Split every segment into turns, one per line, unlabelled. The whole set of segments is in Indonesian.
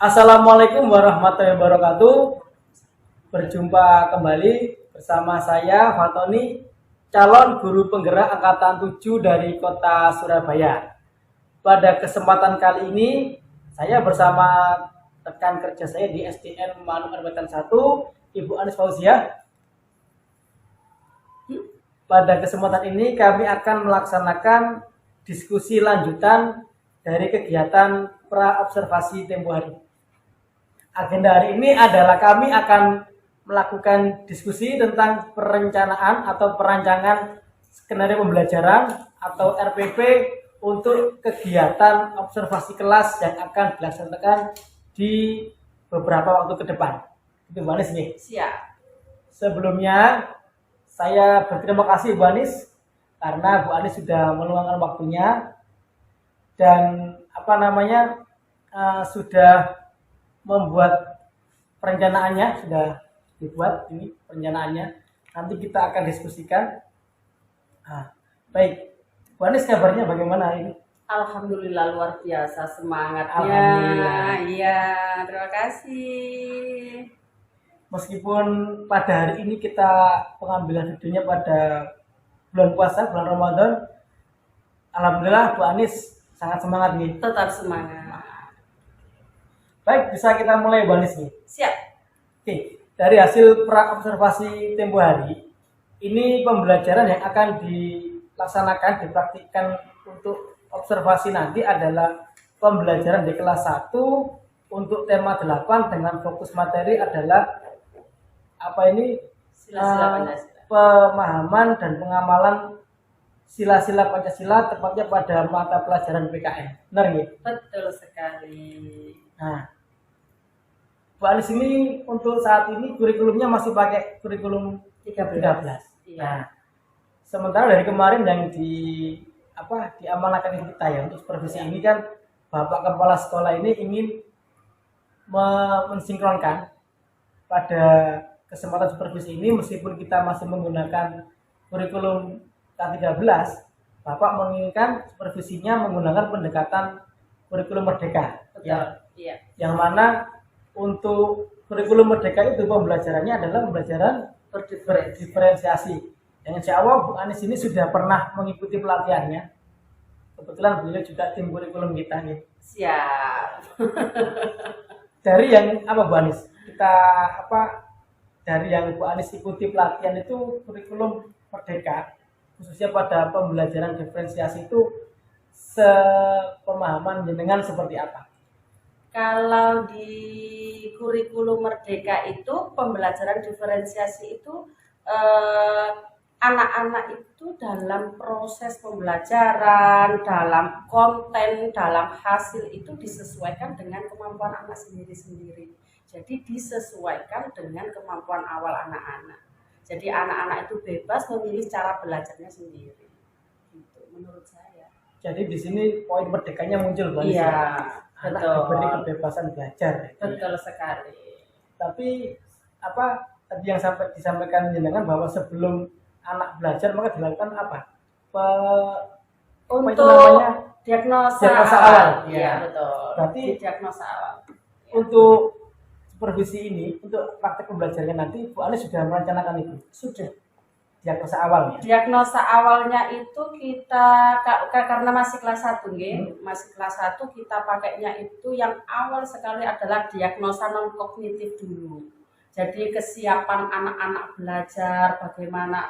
Assalamualaikum warahmatullahi wabarakatuh. Berjumpa kembali bersama saya Fatoni, calon guru penggerak angkatan 7 dari Kota Surabaya. Pada kesempatan kali ini saya bersama rekan kerja saya di SDN Manu Arbatan 1, Ibu Anis Fauziah. Pada kesempatan ini kami akan melaksanakan diskusi lanjutan dari kegiatan pra-observasi tempo hari. Agenda hari ini adalah kami akan melakukan diskusi tentang perencanaan atau perancangan skenario pembelajaran atau RPP untuk kegiatan observasi kelas yang akan dilaksanakan di beberapa waktu ke depan. Itu Bu Anis nih.
Siap.
Sebelumnya saya berterima kasih Bu Anis karena Bu Anis sudah meluangkan waktunya dan sudah membuat perencanaannya, sudah dibuat ini perencanaannya. Nanti kita akan diskusikan. Baik, Bu Anis kabarnya bagaimana ini?
Alhamdulillah luar biasa semangatnya.
Alhamdulillah.
Iya, terima kasih.
Meskipun pada hari ini kita pengambilan videonya pada bulan puasa, bulan Ramadan, alhamdulillah Bu Anis sangat semangat nih.
Tetap semangat.
Baik, bisa kita mulai Bu Anis nih.
Siap.
Oke, dari hasil pra-observasi tempo hari, ini pembelajaran yang akan dilaksanakan, dipraktikkan untuk observasi nanti adalah pembelajaran di kelas 1 untuk tema 8 dengan fokus materi adalah
Sila-sila Pancasila.
Pemahaman dan pengamalan sila-sila Pancasila tepatnya pada mata pelajaran PKN. Benar nggih?
Betul sekali.
Nah, Bu Anis ini untuk saat ini kurikulumnya masih pakai kurikulum 13.
Iya.
Nah, sementara dari kemarin yang diamanahkan kita ya untuk supervisi ini kan Bapak Kepala Sekolah ini ingin mensinkronkan pada kesempatan supervisi ini meskipun kita masih menggunakan kurikulum K13, Bapak menginginkan supervisinya menggunakan pendekatan kurikulum merdeka.
Betul.
Ya,
Iya.
yang mana untuk kurikulum merdeka itu pembelajarannya adalah pembelajaran berdiferensiasi. Yang insya Allah Bu Anis ini sudah pernah mengikuti pelatihannya. Kebetulan beliau juga tim kurikulum kita nih.
Siap.
Dari yang Bu Anis? Dari yang Bu Anis ikuti pelatihan itu kurikulum merdeka, khususnya pada pembelajaran diferensiasi itu sepemahaman jenengan seperti apa?
Kalau di kurikulum merdeka itu pembelajaran diferensiasi itu anak-anak itu dalam proses pembelajaran, dalam konten, dalam hasil itu disesuaikan dengan kemampuan anak sendiri-sendiri. Jadi disesuaikan dengan kemampuan awal anak-anak. Jadi anak-anak itu bebas memilih cara belajarnya sendiri. Gitu, menurut saya.
Jadi di sini poin merdekanya muncul, Bu Anis.
Iya,
Anak
betul.
diberi kebebasan belajar.
Betul sekali.
Tapi tadi yang disampaikan jenengan bahwa sebelum anak belajar maka dilakukan
Untuk diagnosa
awal.
Iya,
Ya.
betul.
Berarti
diagnosa awal.
untuk supervisi ini, untuk praktek pembelajarannya nanti Bu Anis sudah merencanakan itu?
Sudah.
Diagnosa awalnya?
Diagnosa awalnya itu kita karena masih kelas 1 nggih, masih kelas 1 kita pakainya itu yang awal sekali adalah diagnosa non kognitif dulu. Jadi kesiapan anak-anak belajar, bagaimana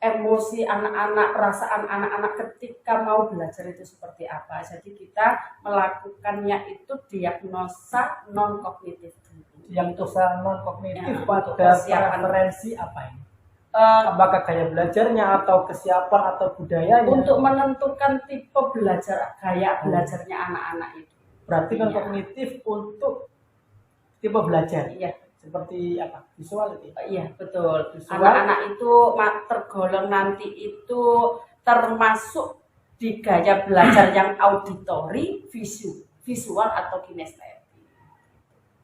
emosi anak-anak, perasaan anak-anak ketika mau belajar itu seperti apa. Jadi kita melakukannya itu diagnosa non kognitif dulu.
Diagnosa non kognitif
Ya,
pada
kesiapan.
preferensi apa ini? Apakah gaya belajarnya atau kesiapan atau budayanya?
Untuk menentukan tipe gaya belajarnya anak-anak itu.
Berarti non
Iya.
kognitif untuk tipe belajar.
Iya,
Seperti apa? Visual itu.
iya betul.
Visual.
Anak-anak itu tergolong nanti itu termasuk di gaya belajar yang auditori, visual atau kinestetik.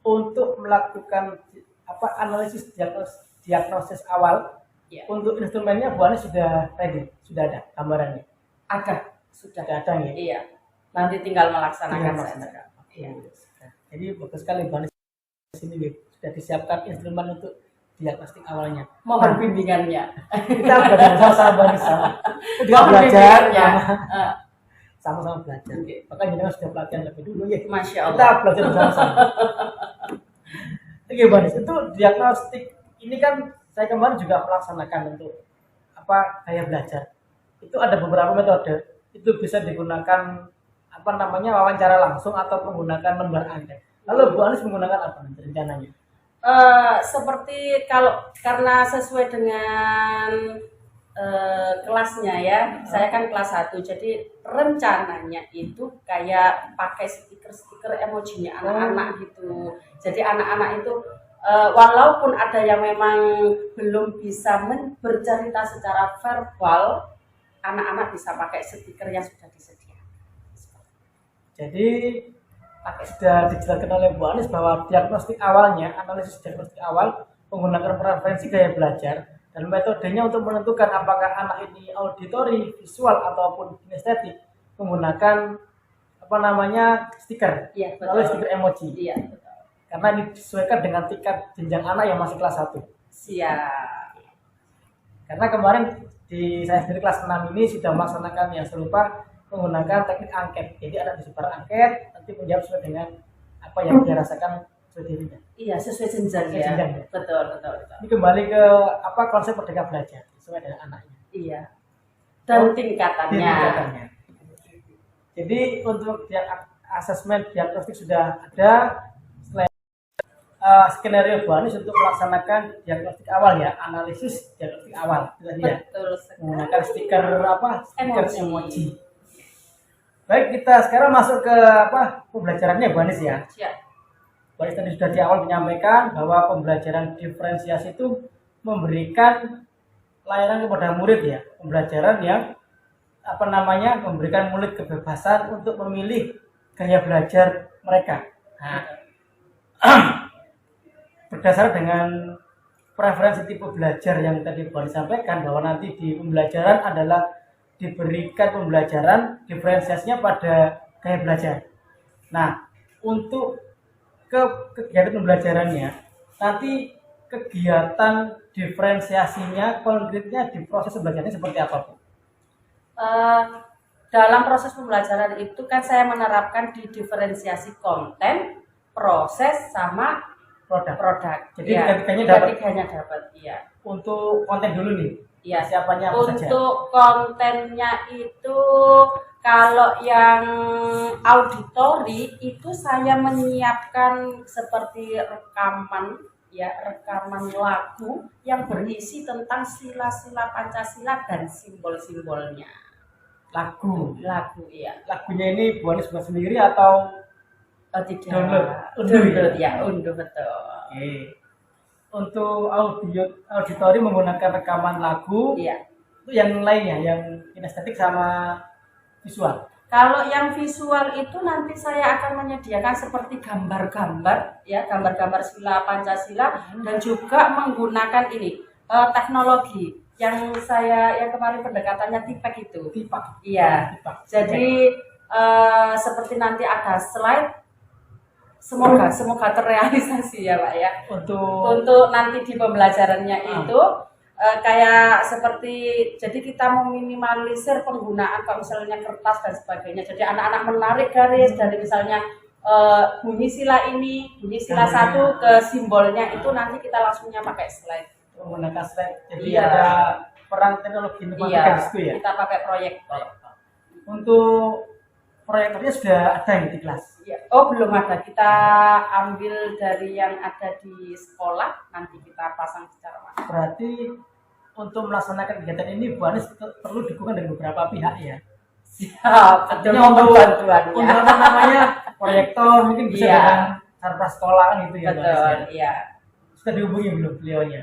Untuk melakukan analisis diagnosis awal.
Ya.
Untuk instrumennya Bu Anis sudah ready, sudah ada gambarannya.
Sudah.
Sudah ada ya.
Iya. Nanti tinggal melaksanakan
Tinggal
saja.
melaksanakan.
Iya.
Jadi bagus sekali Bu Anies sini nggih. Sudah disiapkan instrumen untuk diagnostik awalnya.
Mohon bimbingannya.
Kita belajar sama-sama Bu Anies sama. Juga
Mohon
belajar
bimbingannya.
sama-sama belajar. Makanya kita sudah pelatihan lebih dulu ya.
Masya
Kita
Allah.
belajar bersama-sama. Oke, Bu Anies, itu diagnostik ini kan saya kemarin juga melaksanakan untuk gaya belajar. Itu ada beberapa metode. Itu bisa digunakan wawancara langsung atau menggunakan lembar angket. Lalu Bu Anies menggunakan apa nanti rencananya?
Seperti karena sesuai dengan kelasnya ya, saya kan kelas 1, jadi rencananya itu kayak pakai stiker-stiker emojinya anak-anak gitu. Jadi anak-anak itu walaupun ada yang memang belum bisa bercerita secara verbal, anak-anak bisa pakai stiker yang sudah disediakan.
Jadi sudah dijelaskan oleh Bu Anies bahwa diagnostik awalnya, analisis diagnostik awal menggunakan preferensi gaya belajar dan metodenya untuk menentukan apakah anak ini auditori, visual ataupun kinestetik menggunakan stiker,
Iya,
lalu
betul.
stiker emoji.
Iya, betul.
Karena ini disesuaikan dengan tingkat jenjang anak yang masih kelas 1.
Siap.
Karena kemarin saya sendiri kelas 6 ini sudah melaksanakan yang serupa menggunakan teknik angket. Jadi ada disebar angket, nanti menjawab sesuai dengan apa yang dia rasakan sesuai dirinya.
Iya, sesuai jenjang
Sesuai
ya.
jenjang, ya.
Betul, betul, betul.
Ini kembali ke konsep merdeka belajar sesuai dengan anaknya.
Iya. Dan tingkatannya.
Tingkatannya. Jadi untuk asesmen diagnostik sudah ada. Skenario Bu Anies untuk melaksanakan diagnostik awal ya, analisis diagnostik awal tadi ya,
Betul sekali.
menggunakan stiker
Emoji.
emoji. Baik, kita sekarang masuk ke pembelajarannya Bu Anies ya.
Siap.
Bu Anies tadi sudah di awal menyampaikan bahwa pembelajaran diferensiasi itu memberikan layanan kepada murid ya, pembelajaran yang memberikan murid kebebasan untuk memilih gaya belajar mereka. Nah, berdasarkan dengan preferensi tipe belajar yang tadi Bu Anies sampaikan bahwa nanti di pembelajaran adalah diberikan pembelajaran diferensiasinya pada gaya belajar. Nah, untuk kegiatan pembelajarannya nanti kegiatan diferensiasinya konkretnya di proses pembelajarannya seperti apa Bu?
Dalam proses pembelajaran itu kan saya menerapkan di diferensiasi konten, proses, sama produk.
Jadi
ya,
tiga-tiganya
dapat. Iya.
Untuk konten dulu nih.
Iya.
Siapanya apa saja?
Untuk kontennya itu kalau yang auditori itu saya menyiapkan seperti rekaman lagu yang berisi tentang sila-sila Pancasila dan simbol-simbolnya.
Lagu,
iya.
Lagunya ini Bu Anies buat sendiri atau
Tidak.
Unduh
ya, unduh betul.
Oke. Untuk auditori menggunakan rekaman lagu.
Iya.
Itu yang lainnya, yang kinestetik sama visual.
Kalau yang visual itu nanti saya akan menyediakan seperti gambar-gambar sila Pancasila dan juga menggunakan teknologi yang kemarin pendekatannya tipek itu.
Tipak.
Iya.
Tipak.
Jadi seperti nanti ada slide. Semoga terrealisasi ya Pak ya. Untuk nanti di pembelajarannya itu kayak seperti, jadi kita meminimalisir penggunaan kalau misalnya kertas dan sebagainya. Jadi anak-anak menarik garis dari misalnya bunyi sila ini, bunyi sila 1 ke simbolnya itu nanti kita langsungnya pakai slide.
Menggunakan slide. Jadi
Iya.
ada peran teknologi informatika di situ ya.
Kita pakai proyektor.
Untuk proyektornya sudah ada yang di kelas.
Ya. Oh belum ada, kita ambil dari yang ada di sekolah, nanti kita pasang secara manual.
Berarti untuk melaksanakan kegiatan ini Bu Anies perlu dukungan dari beberapa pihak ya.
Siap,
Artinya
mohon
untuk
bantuannya.
proyektor mungkin bisa
Iya.
dengan sarpras sekolah gitu ya. Bu Anies,
Betul,
ya.
iya.
Sudah dihubungi belum beliaunya?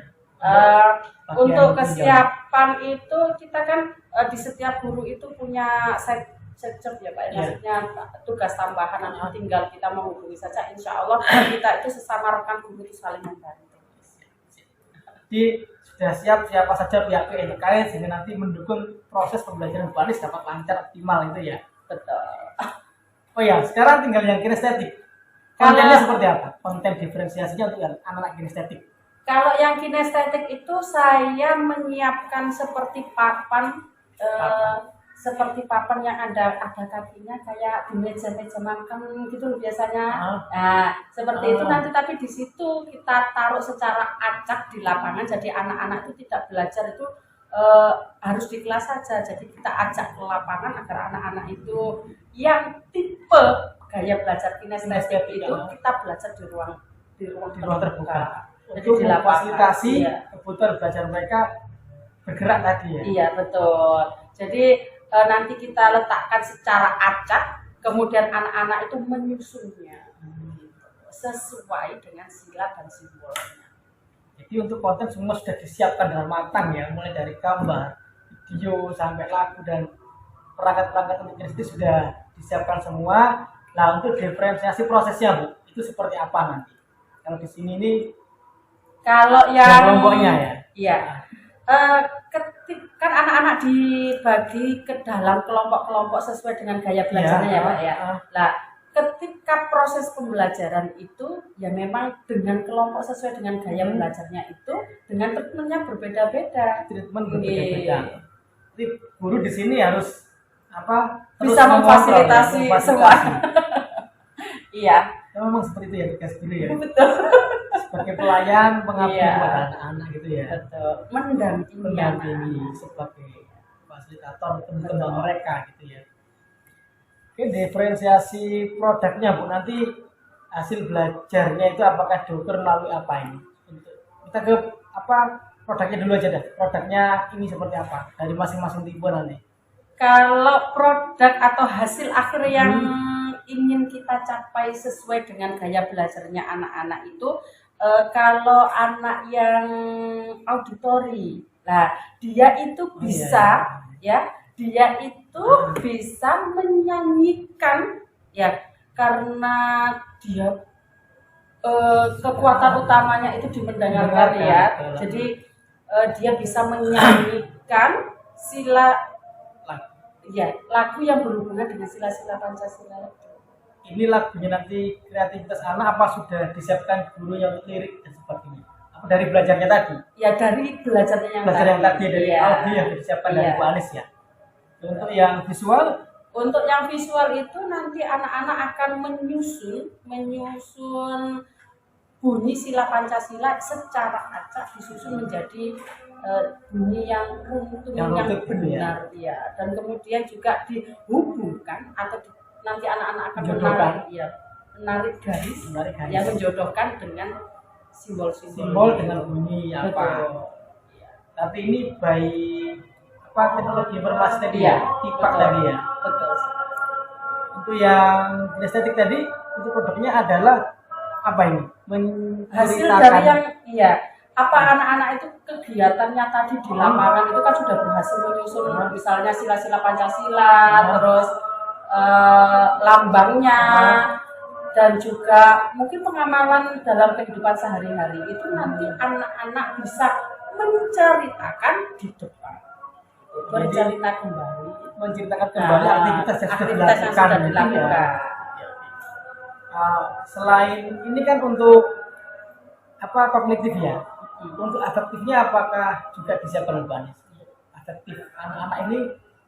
Untuk kesiapan itu kita kan di setiap guru itu punya set job ya Pak, maksudnya tugas tambahan, nanti tinggal kita menghubungi saja. Insya Allah kita itu sesama rekan guru itu saling membantu.
Jadi sudah siap siapa saja pihak yang terkait sehingga nanti mendukung proses pembelajaran Bu Anies dapat lancar optimal itu ya.
Betul.
Oh ya, sekarang tinggal yang kinestetik. Kontennya seperti apa? Konten diferensiasinya untuk anak-anak kinestetik.
Kalau yang kinestetik itu saya menyiapkan seperti papan, seperti papan yang ada kakinya kayak di meja-meja makan gitu loh biasanya. Nah, seperti itu nanti, tapi di situ kita taruh secara acak di lapangan, jadi anak-anak itu tidak belajar itu harus di kelas saja. Jadi kita ajak ke lapangan agar anak-anak itu yang tipe gaya belajar kinestetik itu kita belajar di ruang terbuka. Jadi
Untuk
di lapangan
fasilitasi kebutuhan belajar mereka bergerak tadi ya.
Iya betul. Jadi nanti kita letakkan secara acak, kemudian anak-anak itu menyusunnya sesuai dengan sila dan simbolnya.
Jadi untuk konten semua sudah disiapkan dengan matang ya, mulai dari gambar, video sampai lagu dan perangkat-perangkat untuk kinestetik sudah disiapkan semua. Nah untuk diferensiasi prosesnya Bu, itu seperti apa nanti? Kalau di sini ini
kalau yang
kelompoknya ya.
Iya. Kan anak-anak dibagi ke dalam kelompok-kelompok sesuai dengan gaya belajarnya ya Pak ya. Nah, ketika proses pembelajaran itu ya memang dengan kelompok sesuai dengan gaya belajarnya itu dengan treatmentnya berbeda-beda.
Treatment berbeda-beda. Jadi guru di sini harus
bisa memfasilitasi semua. Iya.
Memang seperti itu ya tugas guru ya.
Betul.
Sebagai pelayan pengabdi kepada anak-anak gitu ya.
Betul. Mendampingi
sebagai fasilitator untuk mengembang mereka gitu ya. Oke, diferensiasi produknya Bu, nanti hasil belajarnya itu apakah diukur melalui apa ini? Kita ke produknya dulu aja deh. Produknya ini seperti apa dari masing-masing tipe nanti?
Kalau produk atau hasil akhir yang ingin kita capai sesuai dengan gaya belajarnya anak-anak itu, kalau anak yang auditori, nah dia itu bisa dia itu bisa menyanyikan ya, karena dia kekuatan utamanya itu di mendengarkan ya. Jadi dia bisa menyanyikan lagu yang berhubungan dengan sila-sila Pancasila.
Ini lagunya nanti kreativitas anak apa sudah disiapkan guru yang lirik dan sebagainya? Apa dari belajarnya tadi?
Ya dari belajarnya yang
tadi dari audio yang disiapkan dari Bu Anis ya. Untuk yang visual?
Untuk yang visual itu nanti anak-anak akan menyusun bunyi sila Pancasila secara acak, disusun menjadi bunyi yang runtun yang benar ya. Dan kemudian juga dihubungkan atau nanti anak-anak akan menarik garis yang menjodohkan dengan simbol
dengan bunyi apa. Tapi ini by teknologi informasi tadi ya, TIPAK tadi ya.
Betul.
Untuk yang kinestetik tadi, untuk produknya adalah apa ini?
Hasil dari yang anak-anak itu kegiatannya tadi di lapangan itu kan sudah berhasil menyusun misalnya sila-sila Pancasila, terus lambangnya, dan juga mungkin pengamalan dalam kehidupan sehari-hari itu nanti anak-anak bisa menceritakan di depan, menceritakan kembali aktivitas yang sudah dilakukan. Selain ini kan untuk kognitif ya, untuk afektifnya apakah juga disiapkan oleh Pak Anis? Afektif anak-anak ini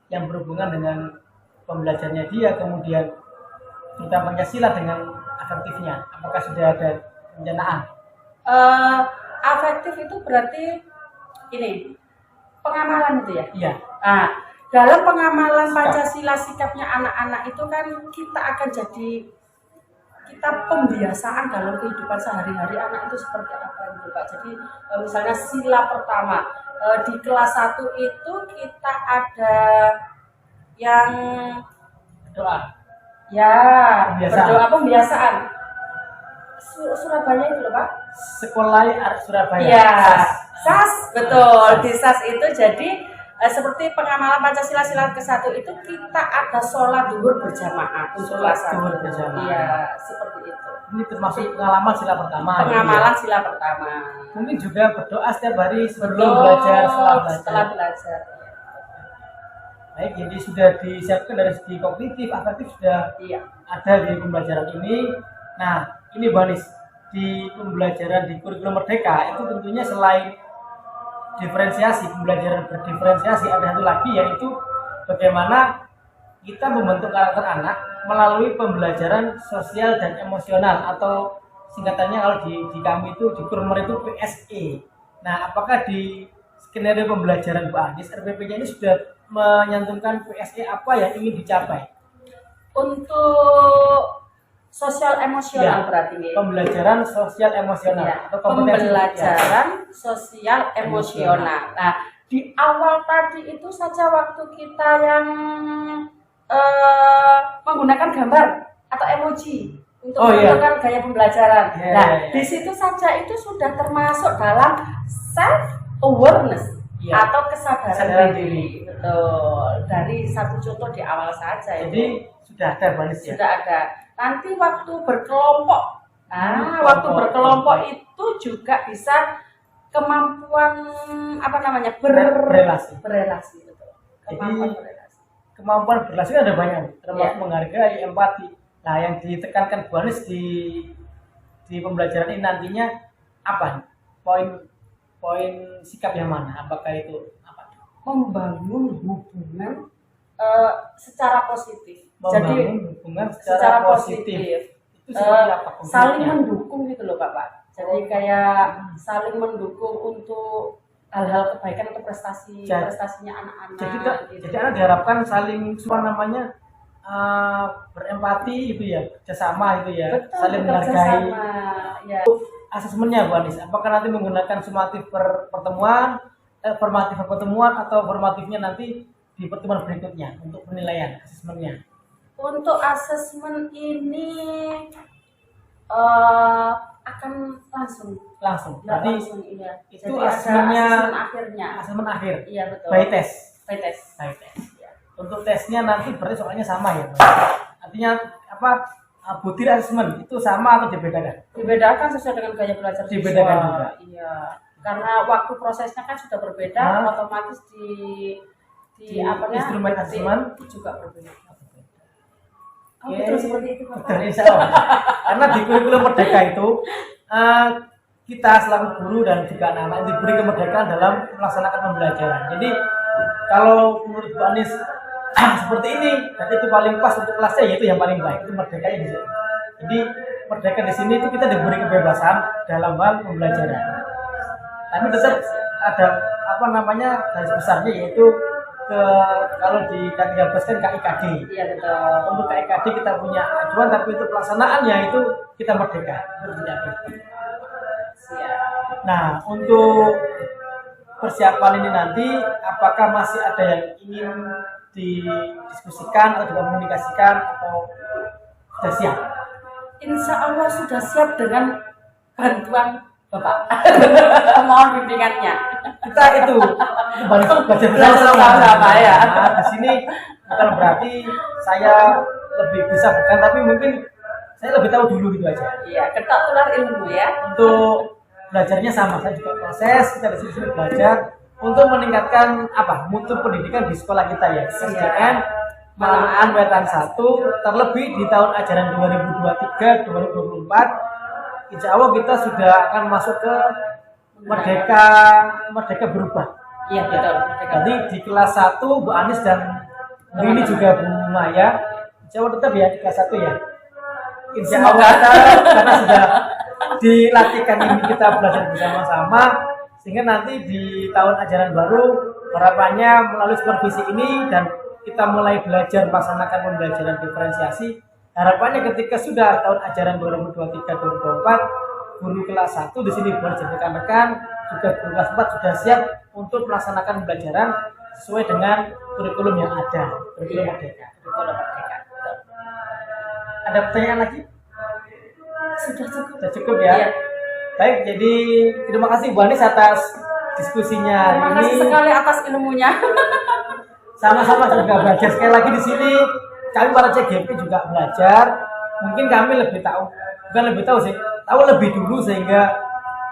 yang berhubungan dengan pembelajarannya dia, kemudian tentang Pancasila dengan afektifnya, apakah sudah ada perencanaan? Afektif itu berarti ini pengamalan itu ya?
Iya.
Dalam pengamalan Pancasila sikapnya anak-anak itu kan kita pembiasaan dalam kehidupan sehari-hari anak itu seperti apa itu Pak. Jadi misalnya sila pertama di kelas 1 itu kita ada yang
berdoa.
Ya, berdoa pembiasaan. Surabaya itu loh Pak.
Sekolah Surabaya.
Iya, SAS betul. Di SAS itu jadi seperti pengamalan Pancasila sila ke-1 itu kita ada sholat zuhur berjamaah untuk kelas 1. Iya, seperti itu.
Ini termasuk pengalaman sila pertama.
Pengamalan sila pertama.
Mungkin juga berdoa setiap hari sebelum belajar,
setelah belajar.
Baik, jadi sudah disiapkan dari segi kognitif, afektif sudah ada di pembelajaran ini. Nah, ini Banis, di pembelajaran di kurikulum Merdeka itu tentunya selain diferensiasi, pembelajaran berdiferensiasi, ada satu lagi yaitu bagaimana kita membentuk karakter anak melalui pembelajaran sosial dan emosional, atau singkatannya kalau di kami itu di Kurmer itu PSE. Nah, apakah di skenario pembelajaran Bu Anis RPP-nya ini sudah menyantumkan PSE apa yang ingin dicapai?
Untuk sosial emosional
Ya,
berarti ya.
pembelajaran sosial emosional
Ya,
atau kompetensi
pembelajaran sosial emosional. Nah, di awal tadi itu saja waktu kita yang menggunakan gambar atau emoji untuk menentukan gaya pembelajaran. Nah, di situ saja itu sudah termasuk dalam self awareness atau kesadaran diri. Betul. Dari satu contoh di awal saja.
Jadi sudah ada Banis ya.
Sudah ada. Nanti waktu berkelompok. Nah, waktu berkelompok itu juga bisa kemampuan apa namanya? Berrelasi. Betul. Kemampuan berrelasi.
Kemampuan berrelasi ada banyak, termasuk menghargai, empati. Nah, yang ditekankan Bu Anis di pembelajaran ini nantinya apa? Poin sikap yang mana? Apakah itu apa?
Membangun hubungan secara positif.
Membangun hubungan secara positif. Itu seperti apa?
Saling mendukung gitu loh, Bapak. Jadi kayak saling mendukung untuk hal-hal kebaikan atau prestasinya anak-anak.
Jadi anak diharapkan saling berempati itu ya, kerjasama itu ya.
Betul,
saling menghargai.
Ya.
Asesmennya Bu Anis, apakah nanti menggunakan formatif pertemuan atau formatifnya nanti di pertemuan berikutnya untuk penilaian asesmennya?
Untuk asesmen ini akan langsung. Jadi
iya. Itu
jadi
asesmennya
akhirnya.
Asesmen akhir.
Iya betul.
By test.
Ya.
Untuk tesnya nanti berarti soalnya sama ya. Artinya apa? Butir asesmen itu sama atau dibedakan?
Dibedakan sesuai dengan gaya belajar siswa.
Dibedakan juga.
Iya. Karena waktu prosesnya kan sudah berbeda, otomatis di
instrumen asesmen
juga berbeda.
Betul seperti itu Pak. Karena di kurikulum Merdeka itu kita selaku guru dan juga anak-anak diberi kemerdekaan dalam melaksanakan pembelajaran. Jadi kalau menurut Bu Anis seperti ini, dan itu paling pas untuk kelasnya, yaitu yang paling baik itu merdeka di sini. Jadi merdeka di sini itu kita diberi kebebasan dalam hal pembelajaran. Tapi tetap ada garis besarnya, yaitu kalau di K13 kan KIKD.
Iya betul.
Untuk KIKD kita punya acuan, tapi untuk pelaksanaannya itu kita merdeka. Nah, untuk persiapan ini nanti, apakah masih ada yang ingin didiskusikan atau dikomunikasikan atau sudah siap?
Insya Allah sudah siap dengan bantuan Bapak. Mohon bimbingannya.
Kita itu belajar bersama-sama ya. Nah, di sini bukan berarti saya lebih bisa, bukan, tapi mungkin saya lebih tahu dulu gitu aja.
Iya, ketok tular ilmu ya.
Untuk belajarnya sama, saya juga proses, kita di sini belajar untuk meningkatkan mutu pendidikan di sekolah kita ya. SDN Malahan Wetan 1, terlebih di tahun ajaran 2023-2024, insya Allah kita sudah akan masuk ke merdeka berubah.
Iya betul.
Jadi di kelas 1 Bu Anis dan ini juga Bu Maya, insya Allah tetap ya di kelas 1 ya. Insya Allah karena sudah dilatihkan ini, kita belajar bersama-sama, sehingga nanti di tahun ajaran baru harapannya melalui supervisi ini dan kita mulai belajar melaksanakan pembelajaran diferensiasi. Harapannya ketika sudah tahun ajaran 2023-2024, guru kelas 1 di sini boleh jadi rekan-rekan, juga guru kelas 4 sudah siap untuk melaksanakan pembelajaran sesuai dengan kurikulum yang ada, kurikulum Merdeka. Ada pertanyaan lagi? Sudah cukup ya. Iya. Baik, jadi terima kasih Bu Anis atas diskusinya
terima kasih sekali atas ilmunya.
Sama-sama juga belajar. Sekali lagi di sini kami para CGP juga belajar. Mungkin kami lebih tahu, bukan lebih tahu sih, tahu lebih dulu sehingga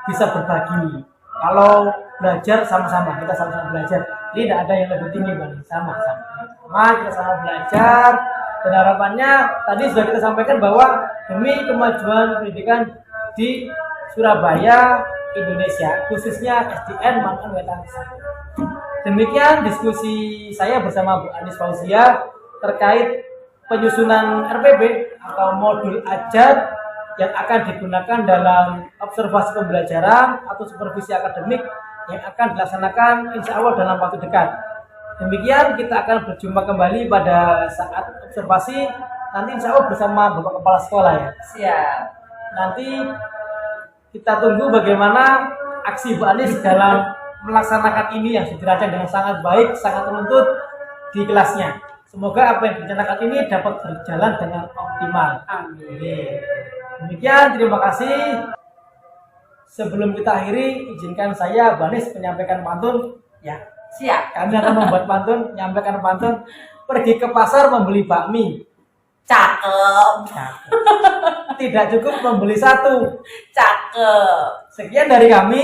bisa berbagi. Kalau belajar sama-sama, kita sama-sama belajar. Jadi tidak ada yang lebih tinggi, Bang. Sama-sama. Kita sama belajar. Dan harapannya tadi sudah kita sampaikan bahwa demi kemajuan pendidikan di Surabaya, Indonesia, khususnya SDN Mantan Wetan. Demikian diskusi saya bersama Bu Anis Fauzia terkait penyusunan RPB atau modul ajar yang akan digunakan dalam observasi pembelajaran atau supervisi akademik yang akan dilaksanakan insya Allah dalam waktu dekat. Demikian kita akan berjumpa kembali pada saat observasi nanti insya Allah bersama Bapak Kepala Sekolah ya.
Siap.
Nanti kita tunggu bagaimana aksi Bu Anis dalam melaksanakan ini yang dirancang dengan sangat baik, sangat menuntut di kelasnya. Semoga apa yang direncanakan ini dapat berjalan dengan optimal.
Amin.
Demikian, terima kasih. Sebelum kita akhiri, izinkan saya Bu Anis menyampaikan pantun. Ya,
Siap.
kami akan membuat pantun, menyampaikan pantun. Pergi ke pasar membeli bakmi.
Cakep.
Tidak cukup membeli satu.
Cakep.
Sekian dari kami.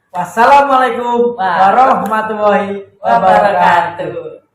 Wassalamualaikum warahmatullahi wabarakatuh.